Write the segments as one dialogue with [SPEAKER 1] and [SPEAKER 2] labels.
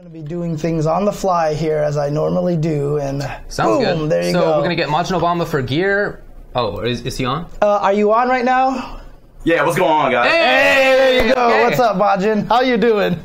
[SPEAKER 1] going to be doing things on the fly here as I normally do, and
[SPEAKER 2] sounds
[SPEAKER 1] boom,
[SPEAKER 2] good.
[SPEAKER 1] There you go.
[SPEAKER 2] So we're going to get MajinObama for Gear. Oh, is he on?
[SPEAKER 1] Are you on right now?
[SPEAKER 3] Yeah, what's going on, guys?
[SPEAKER 1] Hey, there you go.
[SPEAKER 2] Hey.
[SPEAKER 1] What's up, Majin? How you doing?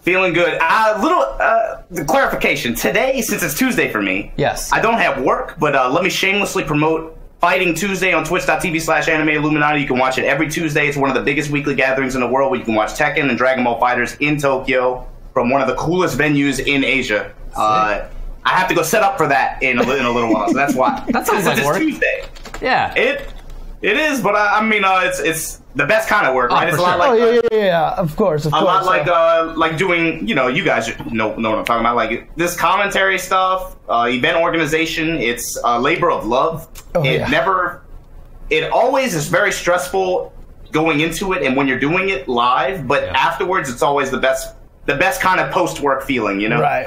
[SPEAKER 3] Feeling good. The clarification. Today, since it's Tuesday for me,
[SPEAKER 2] Yes.
[SPEAKER 3] I don't have work, but let me shamelessly promote Fighting Tuesday on twitch.tv/AnimeIlluminati. You can watch it every Tuesday. It's one of the biggest weekly gatherings in the world where you can watch Tekken and Dragon Ball Fighters in Tokyo from one of the coolest venues in Asia. I have to go set up for that in a little while, so that's why.
[SPEAKER 2] That sounds like
[SPEAKER 3] it's
[SPEAKER 2] work.
[SPEAKER 3] Tuesday.
[SPEAKER 2] Yeah.
[SPEAKER 3] It is, but I mean, it's the best kind of work, right? It's
[SPEAKER 2] for
[SPEAKER 3] a lot
[SPEAKER 2] sure.
[SPEAKER 3] like
[SPEAKER 1] Yeah, of course.
[SPEAKER 3] a lot like doing, you guys know what I'm talking about, like this commentary stuff, event organization. It's a labor of love. It always is very stressful going into it, and when you're doing it live, but afterwards, it's always the best kind of post-work feeling,
[SPEAKER 1] Right.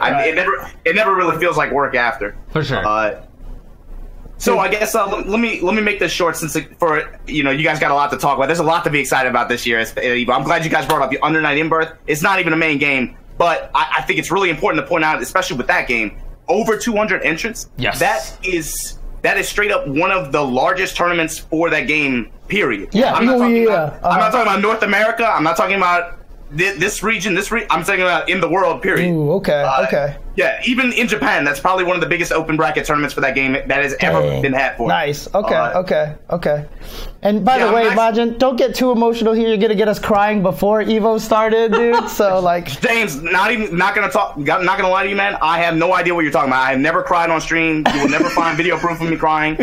[SPEAKER 3] It never really feels like work after.
[SPEAKER 2] For sure.
[SPEAKER 3] So I guess let me make this short, since you guys got a lot to talk about. There's a lot to be excited about this year. I'm glad you guys brought up the Under Night In-Birth. It's not even a main game, but I think it's really important to point out, especially with that game, over 200 entrants.
[SPEAKER 2] Yes.
[SPEAKER 3] That is straight up one of the largest tournaments for that game. Period.
[SPEAKER 1] Yeah.
[SPEAKER 3] I'm not talking about North America. I'm not talking about this region. I'm talking about in the world. Period.
[SPEAKER 1] Ooh, okay.
[SPEAKER 3] Yeah, even in Japan, that's probably one of the biggest open bracket tournaments for that game that has ever been had for.
[SPEAKER 1] Nice. Okay. And by the way, Majin, don't get too emotional here. You're gonna get us crying before Evo started, dude. So like,
[SPEAKER 3] James, not gonna lie to you, man. I have no idea what you're talking about. I have never cried on stream. You will never find video proof of me crying.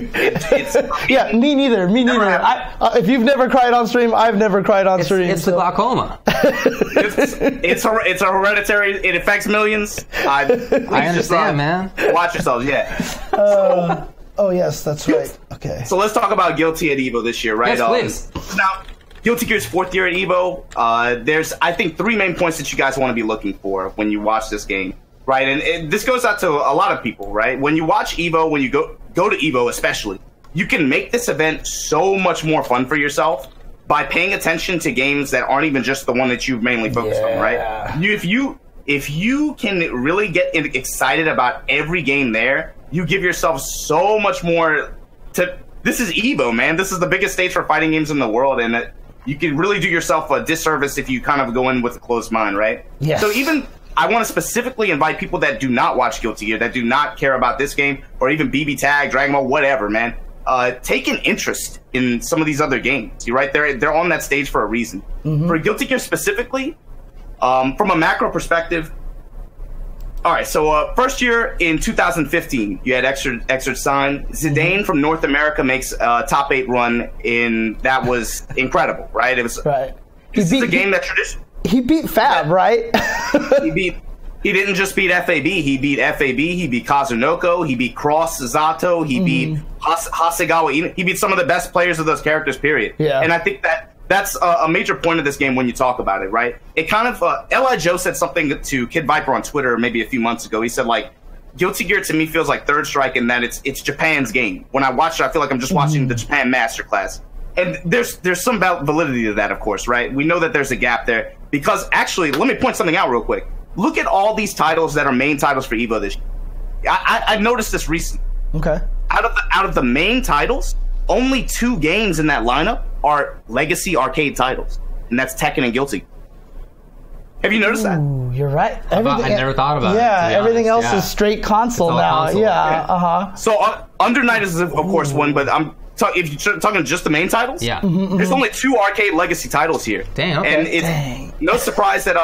[SPEAKER 1] yeah, me neither. If you've never cried on stream, I've never cried on stream.
[SPEAKER 2] It's the glaucoma.
[SPEAKER 3] it's a hereditary. It affects millions.
[SPEAKER 2] I understand, man.
[SPEAKER 3] Watch yourselves, yeah.
[SPEAKER 1] Oh yes, that's right. Okay.
[SPEAKER 3] So let's talk about Guilty at Evo this year, right?
[SPEAKER 2] Yes, please.
[SPEAKER 3] Now, Guilty Gear's 4th year at Evo. There's, I think, 3 main points that you guys want to be looking for when you watch this game, right? And this goes out to a lot of people, right? When you watch Evo, when you go to Evo especially, you can make this event so much more fun for yourself by paying attention to games that aren't even just the one that you've mainly focused on, right? If you can really get excited about every game there, you give yourself so much more to... This is Evo, man. This is the biggest stage for fighting games in the world, and you can really do yourself a disservice if you kind of go in with a closed mind, right?
[SPEAKER 1] Yes.
[SPEAKER 3] So even... I want to specifically invite people that do not watch Guilty Gear, that do not care about this game, or even BB Tag, Dragon Ball, whatever, man. Take an interest in some of these other games. You're right, they're on that stage for a reason. Mm-hmm. For Guilty Gear specifically, from a macro perspective, all right, so first year in 2015, you had Xrd sign. Zidane from North America makes a top 8 run that was incredible, right? It was
[SPEAKER 1] right.
[SPEAKER 3] This is a game that tradition.
[SPEAKER 1] He beat Fab, right?
[SPEAKER 3] He didn't just beat FAB. He beat FAB. He beat Kazunoko. He beat Cross Zato. He beat Hasegawa. He beat some of the best players of those characters, period.
[SPEAKER 1] Yeah.
[SPEAKER 3] And I think that's a major point of this game when you talk about it, right? It kind of... L.I. Joe said something to Kid Viper on Twitter maybe a few months ago. He said, like, Guilty Gear to me feels like Third Strike in that it's Japan's game. When I watch it, I feel like I'm just watching the Japan Masterclass. And there's some validity to that, of course, right? We know that there's a gap there. Because, actually, let me point something out real quick. Look at all these titles that are main titles for Evo this year. I've noticed this recently.
[SPEAKER 1] Okay.
[SPEAKER 3] Out of the main titles, only 2 games in that lineup are legacy arcade titles, and that's Tekken and Guilty. Have you noticed that?
[SPEAKER 1] Ooh, you're right.
[SPEAKER 2] I never thought about it.
[SPEAKER 1] Yeah, everything else is straight console now.
[SPEAKER 2] Console.
[SPEAKER 1] Yeah.
[SPEAKER 3] So Under Night is, of course, one, but if you're talking just the main titles, there's only 2 arcade legacy titles here.
[SPEAKER 2] Dang, okay.
[SPEAKER 3] And it's no surprise that,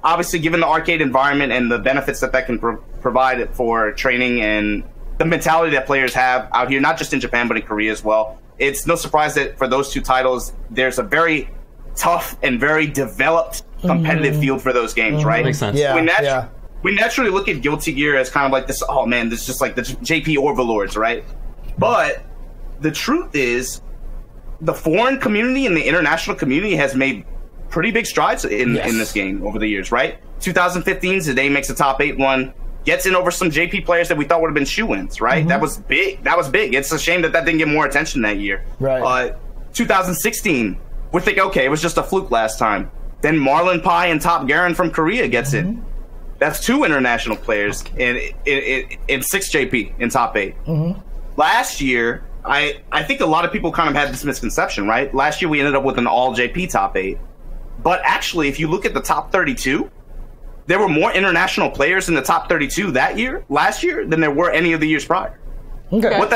[SPEAKER 3] obviously, given the arcade environment and the benefits that can provide for training and the mentality that players have out here, not just in Japan, but in Korea as well, it's no surprise that for those 2 titles, there's a very tough and very developed competitive field for those games, right?
[SPEAKER 2] Makes sense.
[SPEAKER 1] Yeah,
[SPEAKER 3] we naturally look at Guilty Gear as kind of like this, oh man, this is just like the JP Overlords, right? But the truth is, the foreign community and the international community has made pretty big strides in this game over the years, right? 2015, Zidane makes a top 8 one, gets in over some JP players that we thought would have been shoo-ins, right? That was big. It's a shame that didn't get more attention that year.
[SPEAKER 1] Right.
[SPEAKER 3] 2016, we think, okay, it was just a fluke last time. Then Marlon Pai and Top Garen from Korea gets in. That's 2 international players in 6 JP in top 8. Last year, I think a lot of people kind of had this misconception, right? Last year we ended up with an all JP top 8. But actually, if you look at the top 32, there were more international players in the top 32 last year, than there were any of the years prior.
[SPEAKER 1] Okay.
[SPEAKER 3] What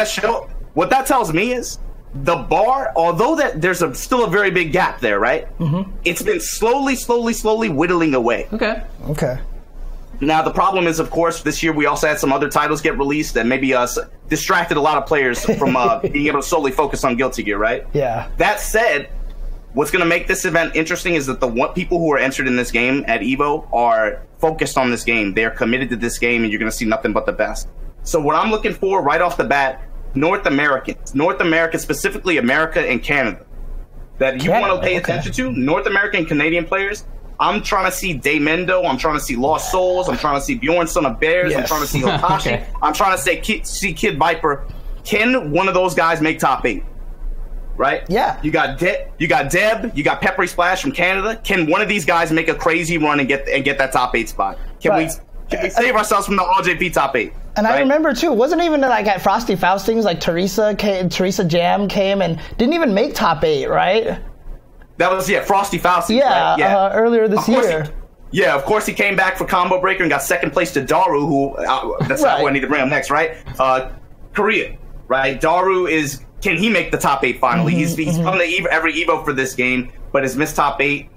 [SPEAKER 3] that tells me is the bar, although there's still a very big gap there, right? It's been slowly whittling away.
[SPEAKER 1] Okay.
[SPEAKER 3] Now, the problem is, of course, this year we also had some other titles get released that maybe distracted a lot of players from being able to solely focus on Guilty Gear, right?
[SPEAKER 1] Yeah.
[SPEAKER 3] That said, what's going to make this event interesting is that the people who are entered in this game at EVO are focused on this game. They're committed to this game, and you're going to see nothing but the best. So what I'm looking for right off the bat, North America, specifically America and Canada, that you want to pay attention to, North American and Canadian players. I'm trying to see Daymendo. I'm trying to see Lost Souls. I'm trying to see Bjorn, Son of Bears. I'm trying to see Hotashi. I'm trying to see Kid Viper. Can one of those guys make top 8? Right?
[SPEAKER 1] Yeah.
[SPEAKER 3] You got Deb. You got Peppery Splash from Canada. Can one of these guys make a crazy run and get that top 8 spot? Can we save ourselves from the all JP top 8?
[SPEAKER 1] And I remember too, wasn't even like at Frosty Faustings, like Teresa Jam came and didn't even make top 8, right?
[SPEAKER 3] That was Frosty Faustings.
[SPEAKER 1] Yeah,
[SPEAKER 3] right?
[SPEAKER 1] Earlier this year.
[SPEAKER 3] Of course he came back for Combo Breaker and got second place to Daru, who that's not who I need to bring up next, right? Korea, right? Daru can he make the top 8 finally? He's come to every Evo for this game, but has missed top 8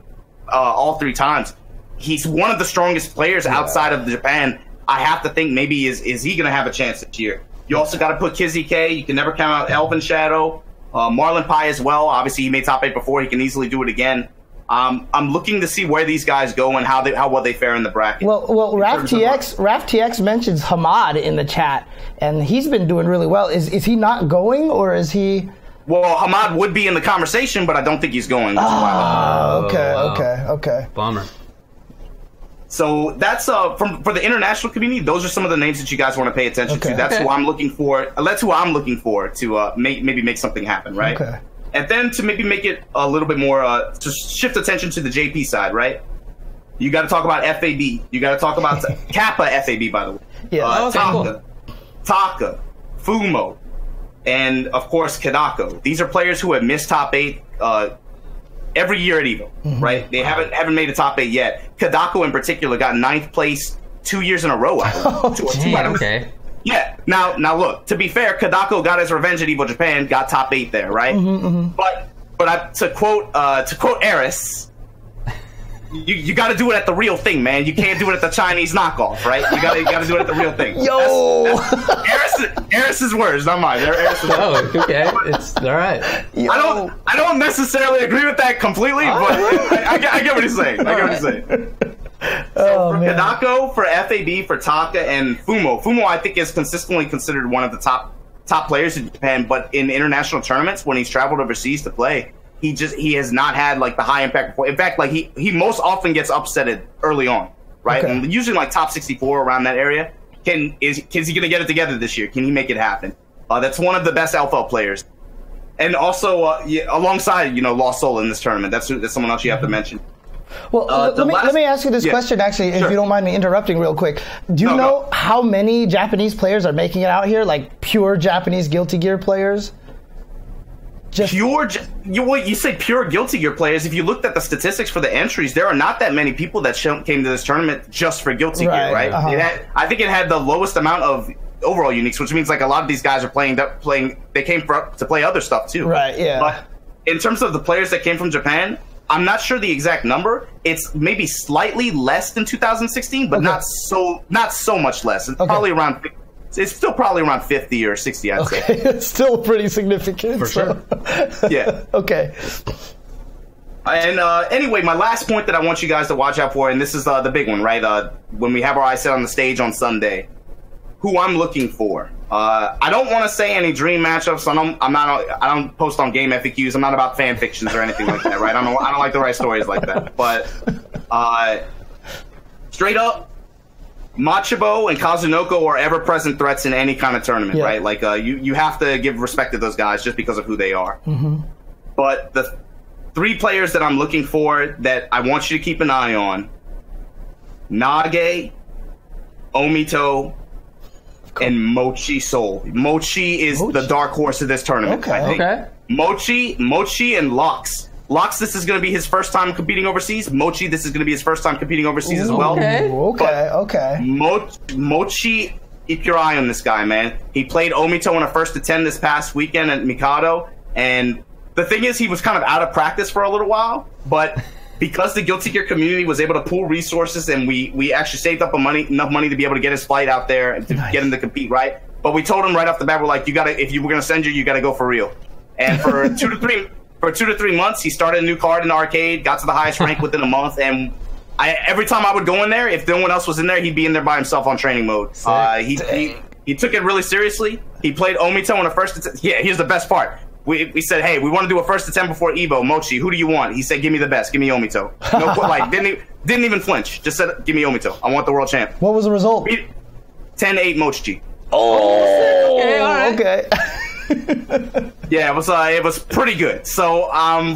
[SPEAKER 3] all 3 times. He's one of the strongest players outside of Japan. I have to think maybe is he going to have a chance this year? You also got to put Kizzy K. You can never count out Elvin Shadow. Marlon Pai as well. Obviously, he made top 8 before. He can easily do it again. I'm looking to see where these guys go and how well they fare in the bracket.
[SPEAKER 1] Well, RafTX mentions Hamad in the chat, and he's been doing really well. Is he not going, or is he?
[SPEAKER 3] Well, Hamad would be in the conversation, but I don't think he's going.
[SPEAKER 1] Okay.
[SPEAKER 2] Bummer.
[SPEAKER 3] So that's for the international community. Those are some of the names that you guys want to pay attention to. That's who I'm looking for. That's who I'm looking for to maybe make something happen, right?
[SPEAKER 1] Okay.
[SPEAKER 3] And then to maybe make it a little bit more to shift attention to the JP side, right? You got to talk about FAB. You got to talk about Kappa FAB, by the way.
[SPEAKER 1] Yeah.
[SPEAKER 3] Taka, Fumo, and of course Kadako. These are players who have missed top 8 every year at EVO, right? They haven't made a top 8 yet. Kadako in particular got 9th place 2 years in a row.
[SPEAKER 2] Okay.
[SPEAKER 3] Yeah. Now look. To be fair, Kadako got his revenge at EVO Japan, got top 8 there, right? But to quote Eris, you got to do it at the real thing, man. You can't do it at the Chinese knockoff, right? You got to do it at the real thing.
[SPEAKER 1] Yo,
[SPEAKER 3] that's Eris's words, not mine. They're Eris's words.
[SPEAKER 2] Oh, okay. It's all right.
[SPEAKER 3] I don't necessarily agree with that completely, but I get what he's saying. So for Kadako, for FAB, for Taka, and Fumo, I think is consistently considered one of the top players in Japan. But in international tournaments, when he's traveled overseas to play, he has not had like the high impact. In fact, like he most often gets upsetted early on, right?
[SPEAKER 1] Okay.
[SPEAKER 3] And usually like top 64 around that area. Is he going to get it together this year? Can he make it happen? That's one of the best LFL players, and also alongside Lost Soul in this tournament. That's someone else you have to mention.
[SPEAKER 1] Well, let me ask you this question, actually, if you don't mind me interrupting real quick. Do you know how many Japanese players are making it out here, like pure Japanese Guilty Gear players?
[SPEAKER 3] You say pure Guilty Gear players. If you looked at the statistics for the entries, there are not that many people that came to this tournament just for Guilty Gear, right? I think it had the lowest amount of overall uniques, which means like a lot of these guys are playing. They came to play other stuff too,
[SPEAKER 1] right? Yeah.
[SPEAKER 3] But in terms of the players that came from Japan, I'm not sure the exact number. It's maybe slightly less than 2016, but not so much less. It's probably around. It's still probably around 50 or 60, I'd say.
[SPEAKER 1] It's still pretty significant.
[SPEAKER 2] For sure.
[SPEAKER 3] Yeah.
[SPEAKER 1] Okay.
[SPEAKER 3] And anyway, my last point that I want you guys to watch out for, and this is the big one, right? When we have our eyes set on the stage on Sunday, who I'm looking for. I don't want to say any dream matchups. I don't post on game FAQs. I'm not about fan fictions or anything like that, right? I don't like to write stories like that. But straight up, Machibo and Kazunoko are ever-present threats in any kind of tournament, right? Like you have to give respect to those guys just because of who they are. But the 3 players that I'm looking for that I want you to keep an eye on: Nage, Omito, and Mochi Soul. Mochi is the dark horse of this tournament. I think.
[SPEAKER 2] Okay.
[SPEAKER 3] Mochi, and Lox. Lox, this is going to be his first time competing overseas. Mochi, this is going to be his first time competing overseas as well.
[SPEAKER 1] Okay.
[SPEAKER 3] Mochi, keep your eye on this guy, man. He played Omito in a first to 10 this past weekend at Mikado, and the thing is, he was kind of out of practice for a little while, but because the Guilty Gear community was able to pool resources and we actually saved up enough money to be able to get his flight out there and to get him to compete, right? But we told him right off the bat, we're like, if you were going to send you got to go for real. And for 2 to 3 months, he started a new card in the arcade, got to the highest rank within a month, and every time I would go in there, if no one else was in there, he'd be in there by himself on training mode. He took it really seriously. He played Omito in the first. Yeah, here's the best part. We said, hey, we want to do a first attempt before Evo. Mochi, who do you want? He said, give me the best. Give me Omito. No, didn't even flinch. Just said, give me Omito. I want the world champ.
[SPEAKER 1] What was the result?
[SPEAKER 3] 10-8 Mochi.
[SPEAKER 1] Oh, okay, all right. Okay.
[SPEAKER 3] Yeah, it was pretty good. So I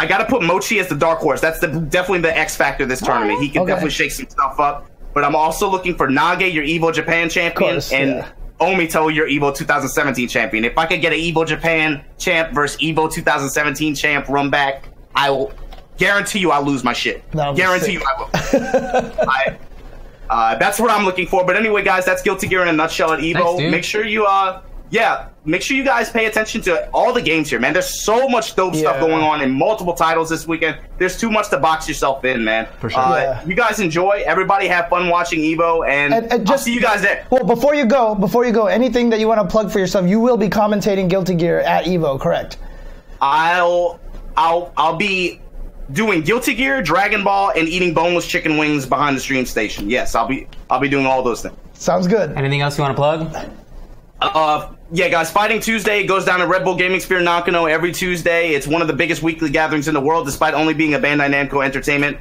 [SPEAKER 3] got to put Mochi as the dark horse. That's definitely the X factor this tournament. He can definitely shake some stuff up. But I'm also looking for Nage, your Evo Japan champion, and Omito, your Evo 2017 champion. If I could get an Evo Japan champ versus Evo 2017 champ run back, I will guarantee you I'll lose my shit. Guarantee you I will. That's what I'm looking for. But anyway, guys, that's Guilty Gear in a nutshell at Evo.
[SPEAKER 2] Thanks,
[SPEAKER 3] make sure you make sure you guys pay attention to all the games here, man. There's so much dope stuff going on in multiple titles this weekend. There's too much to box yourself in, man.
[SPEAKER 2] For sure.
[SPEAKER 3] You guys enjoy. Everybody have fun watching Evo, and just, I'll see you guys there.
[SPEAKER 1] Well, before you go, anything that you want to plug for yourself, you will be commentating Guilty Gear at Evo, correct?
[SPEAKER 3] I'll be doing Guilty Gear, Dragon Ball, and eating boneless chicken wings behind the stream station. Yes, I'll be doing all those things.
[SPEAKER 1] Sounds good.
[SPEAKER 2] Anything else you want to plug?
[SPEAKER 3] Yeah, guys, Fighting Tuesday goes down at Red Bull Gaming Sphere Nakano every Tuesday. It's one of the biggest weekly gatherings in the world, despite only being a Bandai Namco Entertainment.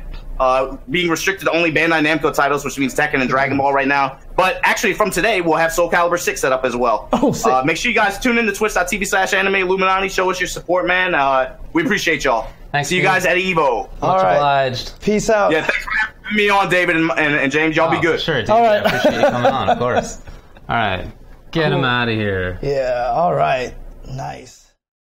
[SPEAKER 3] Being restricted to only Bandai Namco titles, which means Tekken and Dragon Ball right now. But actually, from today, we'll have Soul Calibur 6 set up as well.
[SPEAKER 1] Oh, sick.
[SPEAKER 3] Make sure you guys tune in to twitch.tv/Anime Illuminati. Show us your support, man. We appreciate y'all.
[SPEAKER 2] Thanks,
[SPEAKER 3] See you guys at Evo.
[SPEAKER 1] All right.
[SPEAKER 2] Obliged.
[SPEAKER 1] Peace out.
[SPEAKER 3] Yeah, thanks for having me on, David and James. Y'all be good.
[SPEAKER 2] Sure, dude.
[SPEAKER 1] All right.
[SPEAKER 2] I appreciate you coming on, of course. All right. Get him out of here.
[SPEAKER 1] Yeah, all right. Nice.